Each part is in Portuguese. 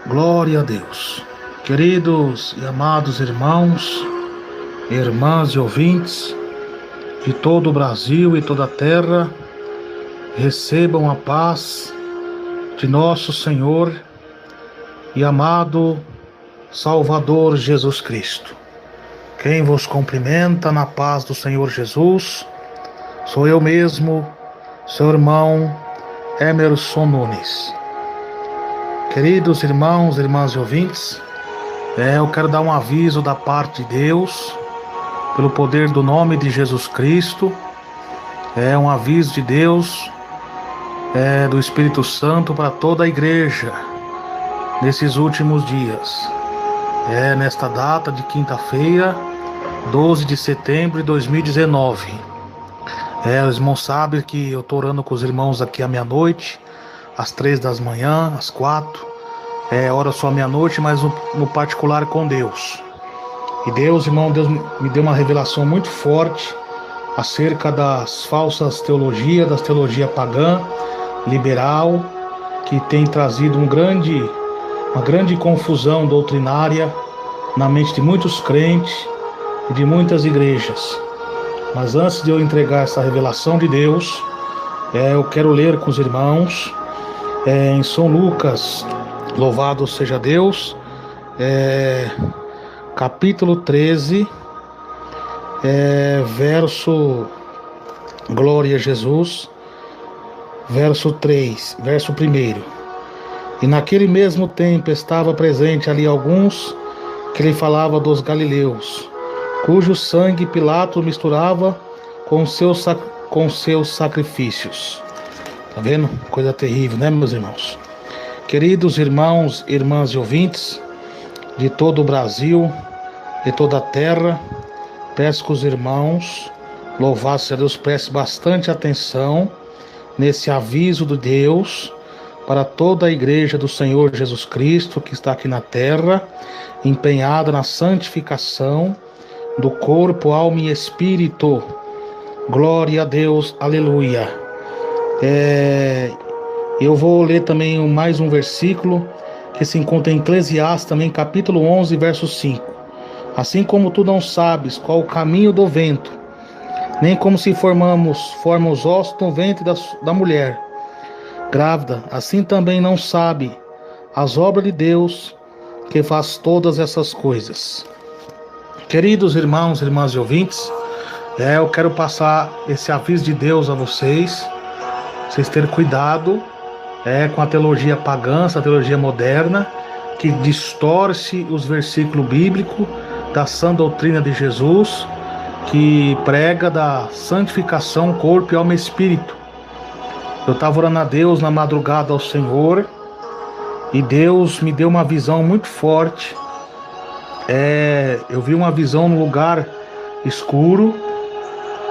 Glória a Deus. Queridos e amados irmãos, irmãs e ouvintes de todo o Brasil e toda a terra, recebam a paz de nosso Senhor e amado Salvador Jesus Cristo. Quem vos cumprimenta na paz do Senhor Jesus sou eu mesmo, seu irmão Emerson Nunes. Queridos irmãos, irmãs e ouvintes, eu quero dar um aviso da parte de Deus, pelo poder do nome de Jesus Cristo. É um aviso de Deus, do Espírito Santo para toda a igreja nesses últimos dias. Nesta data de quinta-feira, 12 de setembro de 2019. Os irmãos sabem que eu estou orando com os irmãos aqui à meia-noite, às 3 da manhã, às 4. Ora só meia-noite, mas no particular com Deus. E Deus me deu uma revelação muito forte acerca das falsas teologias, das teologias pagã, liberal, que tem trazido uma grande confusão doutrinária na mente de muitos crentes e de muitas igrejas. Mas antes de eu entregar essa revelação de Deus, eu quero ler com os irmãos em São Lucas, louvado seja Deus, capítulo 13, verso, glória a Jesus, verso 3, verso 1. E naquele mesmo tempo estava presente ali alguns que lhe falava dos galileus, cujo sangue Pilato misturava com seus sacrifícios. Tá vendo? Coisa terrível, né, meus irmãos? Queridos irmãos, irmãs e ouvintes de todo o Brasil e toda a terra, peço que os irmãos, louvado seja Deus, prestem bastante atenção nesse aviso de Deus para toda a igreja do Senhor Jesus Cristo que está aqui na terra, empenhada na santificação do corpo, alma e espírito. Glória a Deus, aleluia. Eu vou ler também mais um versículo que se encontra em Eclesiastes, também capítulo 11, verso 5. Assim como tu não sabes qual o caminho do vento, nem como se forma os ossos no ventre da mulher grávida, assim também não sabe as obras de Deus que faz todas essas coisas. Queridos irmãos, irmãs e ouvintes, eu quero passar esse aviso de Deus a vocês terem cuidado com a teologia pagã, essa teologia moderna, que distorce os versículos bíblicos da sã doutrina de Jesus, que prega da santificação, corpo, alma e espírito. Eu estava orando a Deus na madrugada ao Senhor, e Deus me deu uma visão muito forte. Eu vi uma visão num lugar escuro,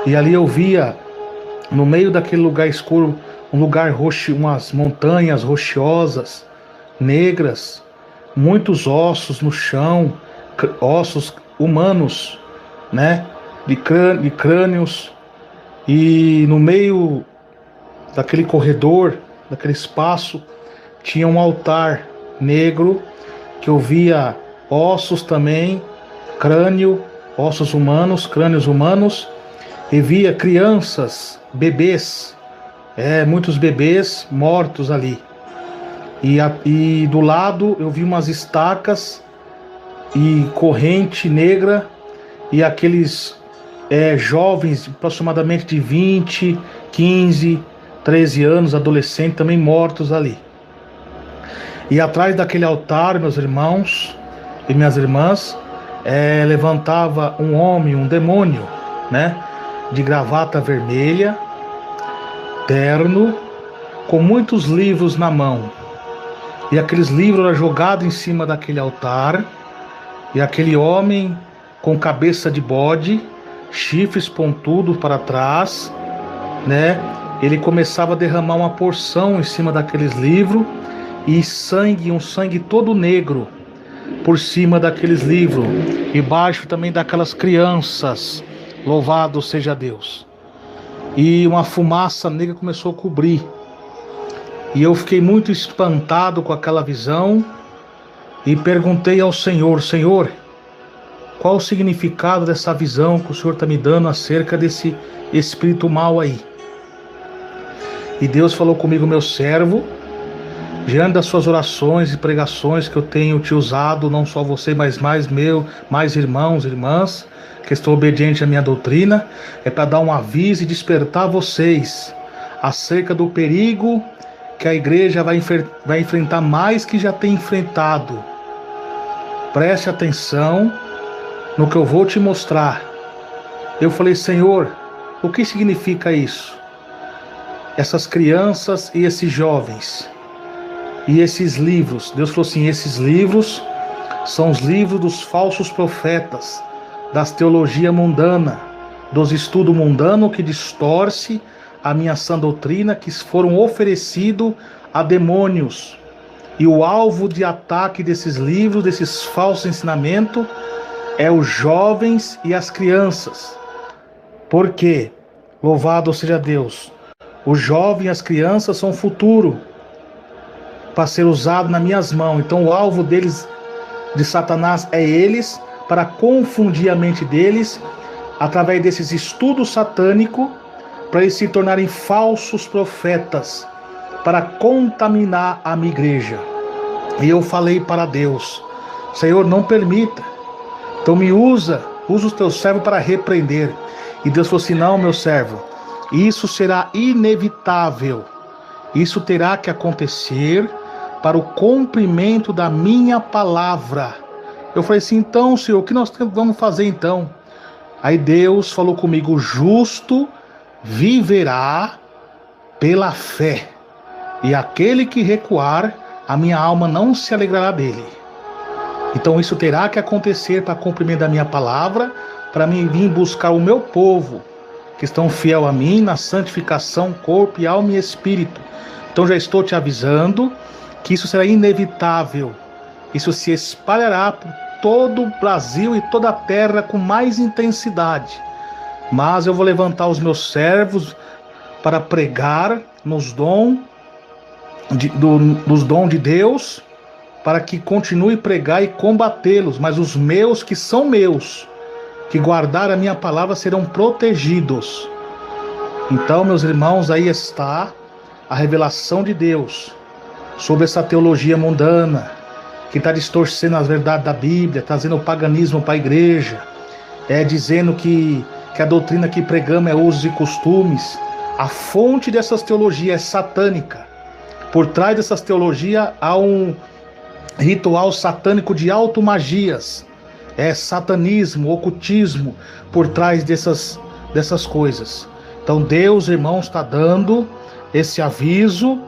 e ali eu via, no meio daquele lugar escuro, um lugar umas montanhas rochosas, negras, muitos ossos no chão, ossos humanos, né, de crânios, e no meio daquele corredor, daquele espaço, tinha um altar negro, que eu via ossos também, ossos humanos, crânios humanos, e via crianças, bebês, muitos bebês mortos ali. E do lado eu vi umas estacas e corrente negra, e aqueles jovens, aproximadamente de 20, 15, 13 anos, adolescentes, também mortos ali. E atrás daquele altar, meus irmãos e minhas irmãs, levantava um homem, um demônio, né, de gravata vermelha, terno, com muitos livros na mão. E aqueles livros eram jogados em cima daquele altar, e aquele homem com cabeça de bode, chifres pontudos para trás, né, ele começava a derramar uma porção em cima daqueles livros, e um sangue todo negro por cima daqueles livros, e baixo também daquelas crianças. Louvado seja Deus. E uma fumaça negra começou a cobrir. E eu fiquei muito espantado com aquela visão. e perguntei ao Senhor: Senhor, qual o significado dessa visão que o Senhor está me dando acerca desse espírito mal aí? E Deus falou comigo: meu servo, diante das suas orações e pregações que eu tenho te usado, não só você, mas mais irmãos e irmãs, que estão obedientes à minha doutrina, é para dar um aviso e despertar vocês acerca do perigo que a igreja vai enfrentar mais que já tem enfrentado. Preste atenção no que eu vou te mostrar. Eu falei: Senhor, o que significa isso? Essas crianças e esses jovens e esses livros. Deus falou assim: esses livros são os livros dos falsos profetas, das teologia mundana, dos estudos mundanos que distorce a minha sã doutrina, que foram oferecidos a demônios. E o alvo de ataque desses livros, desses falsos ensinamentos, é os jovens e as crianças. Por quê? Louvado seja Deus. Os jovens e as crianças são o futuro para ser usado nas minhas mãos. Então o alvo deles, de Satanás, é eles, para confundir a mente deles, através desses estudos satânicos, para eles se tornarem falsos profetas, para contaminar a minha igreja. E eu falei para Deus: Senhor, não permita. Então me usa os teus servos para repreender. E Deus falou assim: não, meu servo, isso será inevitável. Isso terá que acontecer para o cumprimento da minha palavra. Eu falei assim: então, Senhor, o que nós vamos fazer então? Aí Deus falou comigo: o justo viverá pela fé, e aquele que recuar, a minha alma não se alegrará dele. Então isso terá que acontecer para cumprimento da minha palavra, para mim vir buscar o meu povo, que estão fiel a mim na santificação, corpo e alma e espírito. Então já estou te avisando que isso será inevitável. Isso se espalhará por todo o Brasil e toda a terra com mais intensidade. Mas eu vou levantar os meus servos para pregar nos dons de Deus, para que continue a pregar e combatê-los. Mas os meus, que são meus, que guardar a minha palavra, serão protegidos. Então, meus irmãos, aí está a revelação de Deus sobre essa teologia mundana, que está distorcendo as verdades da Bíblia, trazendo o paganismo para a igreja, dizendo que a doutrina que pregamos é usos e costumes. A fonte dessas teologias é satânica. Por trás dessas teologias há um ritual satânico de automagias. É satanismo, ocultismo por trás dessas coisas. Então Deus, irmãos, está dando esse aviso.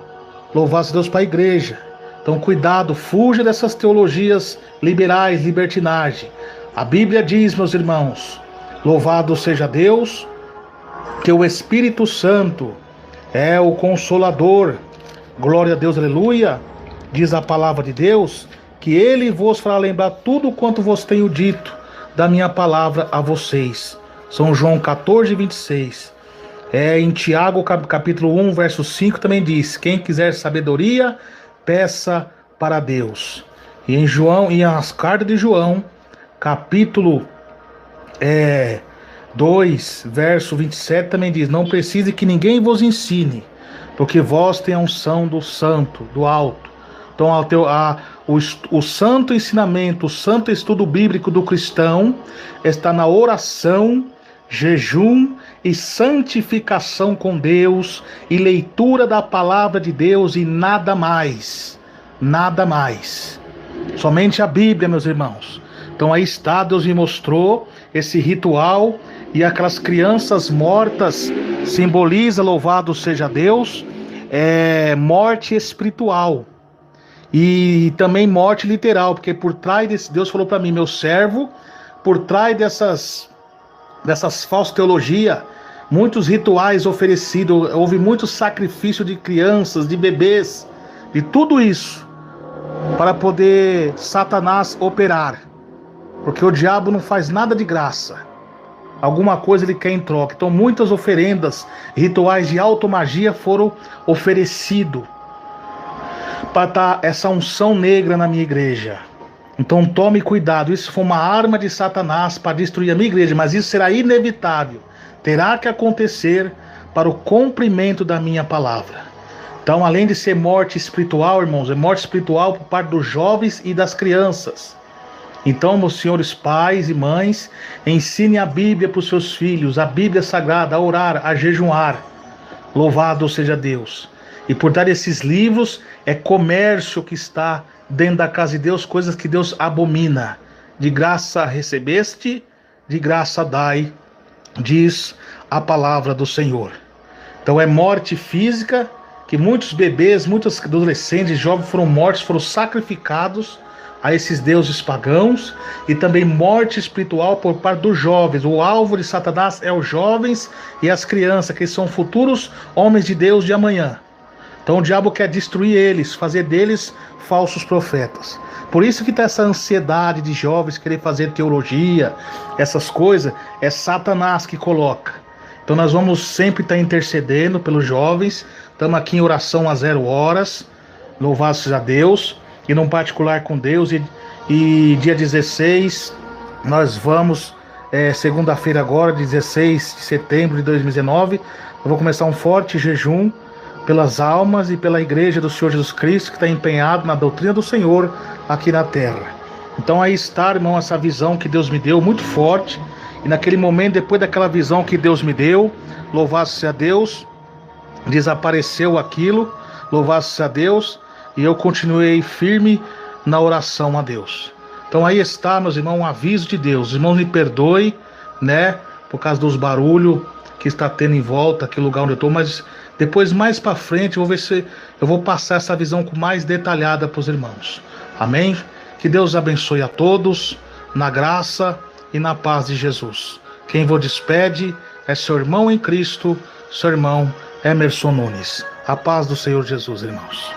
Louvado Deus para a igreja. Então cuidado, fuja dessas teologias liberais, libertinagem. A Bíblia diz, meus irmãos, louvado seja Deus, que o Espírito Santo é o Consolador. Glória a Deus, aleluia. Diz a palavra de Deus que Ele vos fará lembrar tudo quanto vos tenho dito da minha palavra a vocês. São João 14, 26. Em Tiago, capítulo 1, verso 5, também diz: quem quiser sabedoria, peça para Deus. E em João, e as cartas de João, capítulo 2, verso 27, também diz: não precise que ninguém vos ensine, porque vós tem a unção do santo, do alto. Então o santo ensinamento, o santo estudo bíblico do cristão está na oração, jejum e santificação com Deus, e leitura da palavra de Deus, e nada mais. Nada mais. Somente a Bíblia, meus irmãos. Então aí está, Deus me mostrou esse ritual, e aquelas crianças mortas simboliza, louvado seja Deus, morte espiritual. E também morte literal, porque por trás desse, Deus falou para mim: meu servo, por trás dessas falsas teologias, muitos rituais oferecidos, houve muito sacrifício de crianças, de bebês, de tudo isso, para poder Satanás operar, porque o diabo não faz nada de graça, alguma coisa ele quer em troca. Então muitas oferendas, rituais de automagia foram oferecidos para dar essa unção negra na minha igreja. Então tome cuidado, isso foi uma arma de Satanás para destruir a minha igreja, mas isso será inevitável, terá que acontecer para o cumprimento da minha palavra. Então, além de ser morte espiritual, irmãos, é morte espiritual por parte dos jovens e das crianças. Então, meus senhores pais e mães, ensine a Bíblia para os seus filhos, a Bíblia Sagrada, a orar, a jejuar. Louvado seja Deus. E por dar esses livros, é comércio que está dentro da casa de Deus, coisas que Deus abomina. De graça recebeste, de graça dai, diz a palavra do Senhor. Então é morte física, que muitos bebês, muitos adolescentes, jovens foram mortos, foram sacrificados a esses deuses pagãos, e também morte espiritual por parte dos jovens. O alvo de Satanás é os jovens e as crianças, que são futuros homens de Deus de amanhã. Então o diabo quer destruir eles, fazer deles falsos profetas. Por isso que está essa ansiedade de jovens querer fazer teologia, essas coisas, é Satanás que coloca. Então nós vamos sempre estar intercedendo pelos jovens, estamos aqui em oração às 0 horas, louvado seja Deus, e num particular com Deus, e dia 16, nós vamos, segunda-feira agora, 16 de setembro de 2019, eu vou começar um forte jejum pelas almas e pela igreja do Senhor Jesus Cristo, que está empenhado na doutrina do Senhor aqui na terra. Então aí está, irmão, essa visão que Deus me deu, muito forte, e naquele momento, depois daquela visão que Deus me deu, louvado seja Deus, desapareceu aquilo, louvado seja Deus, e eu continuei firme na oração a Deus. Então aí está, meus irmãos, um aviso de Deus. Os irmãos me perdoem, né, por causa dos barulhos que está tendo em volta, aqui no lugar onde eu estou, mas depois, mais para frente, eu vou ver se eu vou passar essa visão com mais detalhada para os irmãos. Amém? Que Deus abençoe a todos, na graça e na paz de Jesus. Quem vos despede é seu irmão em Cristo, seu irmão Emerson Nunes. A paz do Senhor Jesus, irmãos.